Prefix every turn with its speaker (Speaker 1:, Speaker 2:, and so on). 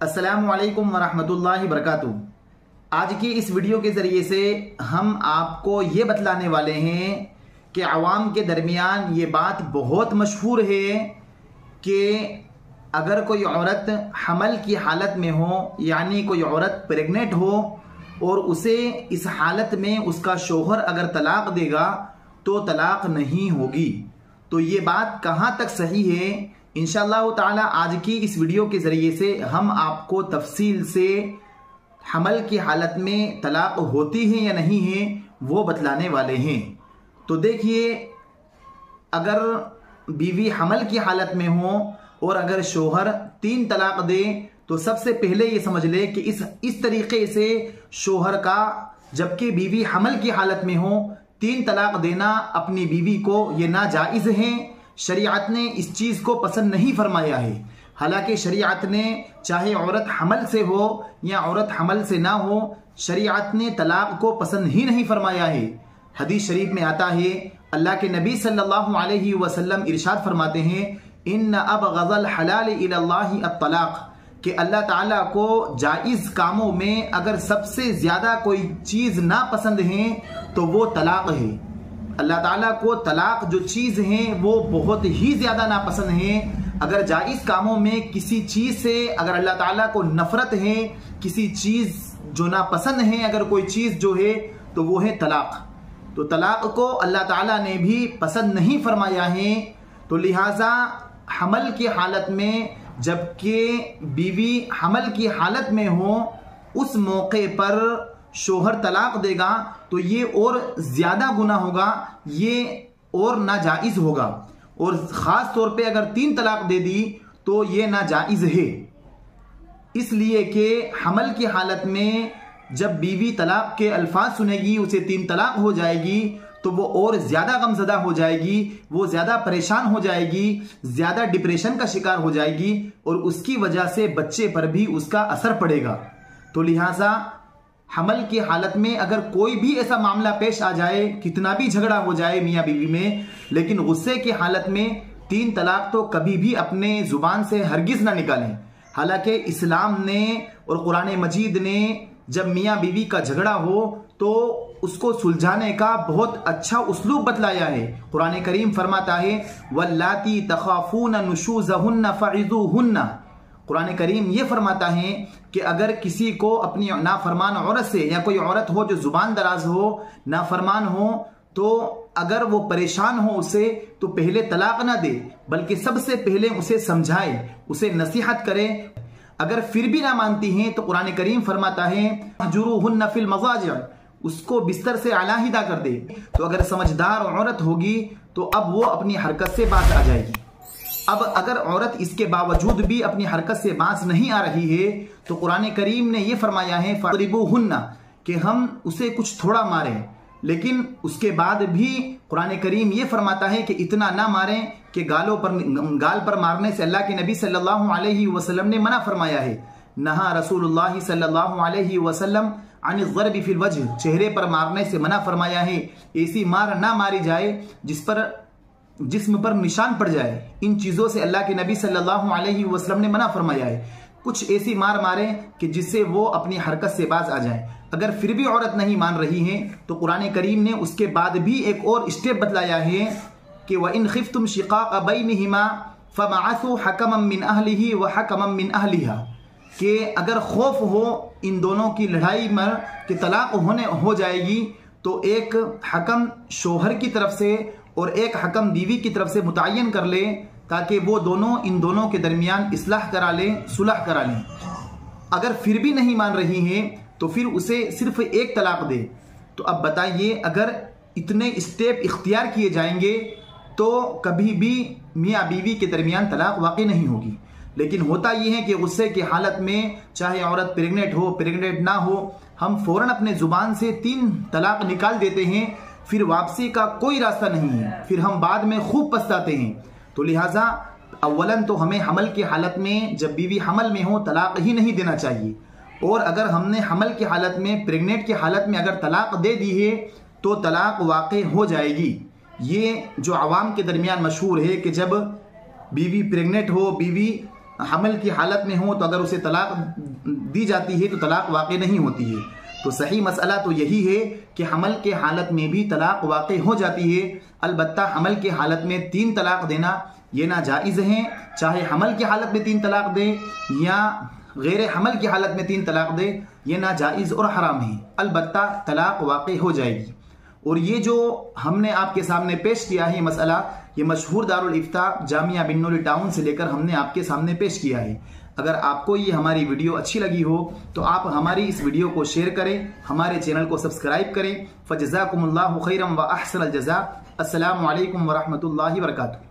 Speaker 1: अस्सलामु अलैकुम वरहमतुल्लाहि वबरकातुहू। आज की इस वीडियो के ज़रिए से हम आपको ये बतलाने वाले हैं कि आवाम के दरमियान ये बात बहुत मशहूर है कि अगर कोई औरत हमल की हालत में हो, यानी कोई औरत प्रेग्नेंट हो और उसे इस हालत में उसका शोहर अगर तलाक देगा तो तलाक नहीं होगी। तो ये बात कहाँ तक सही है, इंशाअल्लाह ताला आज की इस वीडियो के ज़रिए से हम आपको तफसील से हमल की हालत में तलाक होती है या नहीं है वो बतलाने वाले हैं। तो देखिए, अगर बीवी हमल की हालत में हो और अगर शोहर 3 तलाक दे तो सबसे पहले ये समझ ले कि इस तरीके से शोहर का, जबकि बीवी हमल की हालत में हो, 3 तलाक देना अपनी बीवी को ये नाजायज़ है। शरीयत ने इस चीज़ को पसंद नहीं फरमाया है। हालांकि शरीयत ने, चाहे औरत हमल से हो या औरत हमल से ना हो, शरीयत ने तलाक को पसंद ही नहीं फरमाया है। हदीस शरीफ में आता है, अल्लाह के नबी सल्लल्लाहु अलैहि वसल्लम इरशाद फरमाते हैं, इन्न अबग़ज़ल हलाल इलल्लाहि अत-तलाक, कि अल्लाह ताला को जायज़ कामों में अगर सबसे ज़्यादा कोई चीज़ ना पसंद है तो वो तलाक है। अल्लाह ताला को तलाक जो चीज़ है वो बहुत ही ज़्यादा नापसंद है। अगर जायज़ कामों में किसी चीज़ से अगर अल्लाह ताला को नफ़रत है, किसी चीज़ जो नापसंद है, अगर कोई चीज़ जो है तो वो है तलाक। तो तलाक को अल्लाह ताला ने भी पसंद नहीं फरमाया है। तो लिहाजा हमल की हालत में, जबकि बीवी हमल की हालत में हो, उस मौके पर शोहर तलाक देगा तो ये और ज़्यादा गुनाह होगा, ये और नाजायज़ होगा। और ख़ास तौर पे अगर 3 तलाक दे दी तो ये नाजायज़ है, इसलिए कि हमल की हालत में जब बीवी तलाक के अल्फाज सुनेगी, उसे 3 तलाक हो जाएगी तो वो और ज़्यादा गमज़दा हो जाएगी, वो ज़्यादा परेशान हो जाएगी, ज़्यादा डिप्रेशन का शिकार हो जाएगी और उसकी वजह से बच्चे पर भी उसका असर पड़ेगा। तो लिहाजा हमल की हालत में अगर कोई भी ऐसा मामला पेश आ जाए, कितना भी झगड़ा हो जाए मियाँ बीवी में, लेकिन गुस्से की हालत में 3 तलाक तो कभी भी अपने ज़ुबान से हरगिज़ ना निकालें। हालांकि इस्लाम ने और कुरान मजीद ने जब मियाँ बीवी का झगड़ा हो तो उसको सुलझाने का बहुत अच्छा उसलूब बतलाया है। कुरान करीम फरमाता है, वल्लाती तखाफून नुशूज़हुन्ना फ़इज़ूहुन्ना। कुरान करीम ये फरमाता है कि अगर किसी को अपनी नाफरमान औरत से, या कोई औरत हो जो जुबान दराज हो, नाफरमान हो, तो अगर वो परेशान हो उससे, तो पहले तलाक ना दे, बल्कि सबसे पहले उसे समझाए, उसे नसीहत करे। अगर फिर भी ना मानती हैं तो कुरान करीम फरमाता है, हजुरुहुन्ना फिल मज़ाजिअ, उसको बिस्तर से अलहदा कर दे। तो अगर समझदार औरत होगी तो अब वो अपनी हरकत से बाज आ जाएगी। अब अगर औरत इसके बावजूद भी अपनी हरकत से बाज नहीं आ रही है तो कुरान करीम ने यह फरमाया है, फ़ज़रिबूहुन्ना, कि हम उसे कुछ थोड़ा मारें। लेकिन उसके बाद भी कुरान करीम ये फरमाता है कि इतना ना मारें कि गाल पर मारने से अल्लाह के नबी सल्लल्लाहु अलैहि वसल्लम ने मना फरमाया है। नहा रसूलुल्लाह सल्लल्लाहु अलैहि वसल्लम अन ज़रबि फिल वजह, चेहरे पर मारने से मना फरमाया है। ऐसी मार ना मारी जाए जिस्म पर निशान पड़ जाए। इन चीज़ों से अल्लाह के नबी सल्लल्लाहु अलैहि वसल्लम ने मना फरमाया है। कुछ ऐसी मार मारें कि जिससे वो अपनी हरकत से बाज आ जाए। अगर फिर भी औरत नहीं मान रही है तो कुरान करीम ने उसके बाद भी एक और स्टेप बतलाया है कि व इन खिफ्तुम शिक़ाक़ बैनिहिमा फ़बअसू हकमम मिन अहलिही व हकमम मिन अहलिहा, कि अगर खौफ हो इन दोनों की लड़ाई में कि तलाक हो जाएगी तो एक हकम शोहर की तरफ से और एक हकम बीवी की तरफ से मुतय्यन कर ले, ताकि वो दोनों इन दोनों के दरमियान इस्लाह करा लें, सुलह करा लें। अगर फिर भी नहीं मान रही है तो फिर उसे सिर्फ 1 तलाक दे। तो अब बताइए, अगर इतने स्टेप इख्तियार किए जाएंगे तो कभी भी मियाँ बीवी के दरमियान तलाक वाक़ई नहीं होगी। लेकिन होता यह है कि गुस्से की हालत में, चाहे औरत प्रेग्नेंट हो, प्रेग्नेंट ना हो, हम फ़ौरन अपने ज़ुबान से 3 तलाक निकाल देते हैं, फिर वापसी का कोई रास्ता नहीं है, फिर हम बाद में खूब पछताते हैं। तो लिहाजा अव्वलन तो हमें हमल की हालत में, जब बीवी हमल में हो, तलाक ही नहीं देना चाहिए। और अगर हमने हमल की हालत में, प्रेग्नेंट की हालत में अगर तलाक दे दी है तो तलाक वाक़ई हो जाएगी। ये जो आवाम के दरमियान मशहूर है कि जब बीवी प्रेग्नेंट हो, बीवी हमल की हालत में हो तो अगर उसे तलाक दी जाती है तो तलाक वाक़ई नहीं होती है। तो सही मसला तो यही है कि हमल के हालत में भी तलाक वाक़ई हो जाती है। अलबत्ता हमल के हालत में 3 तलाक देना ये नाजायज़ है, चाहे हमल की हालत में 3 तलाक दे या गैर हमल की हालत में 3 तलाक दे, ये नाजायज़ और हराम है। अलबत्ता तलाक वाक़ई हो जाएगी। और ये जो हमने आपके सामने पेश किया है मसला, ये मशहूर दारुल इफ्ता जामिया बिन्नूरी टाउन से लेकर हमने आपके सामने पेश किया है। अगर आपको ये हमारी वीडियो अच्छी लगी हो तो आप हमारी इस वीडियो को शेयर करें, हमारे चैनल को सब्सक्राइब करें। फजज़ाकुमुल्लाहु खैरन व अहसनल जज़ा। अस्सलामु अलैकुम व रहमतुल्लाहि व बरकातुहू।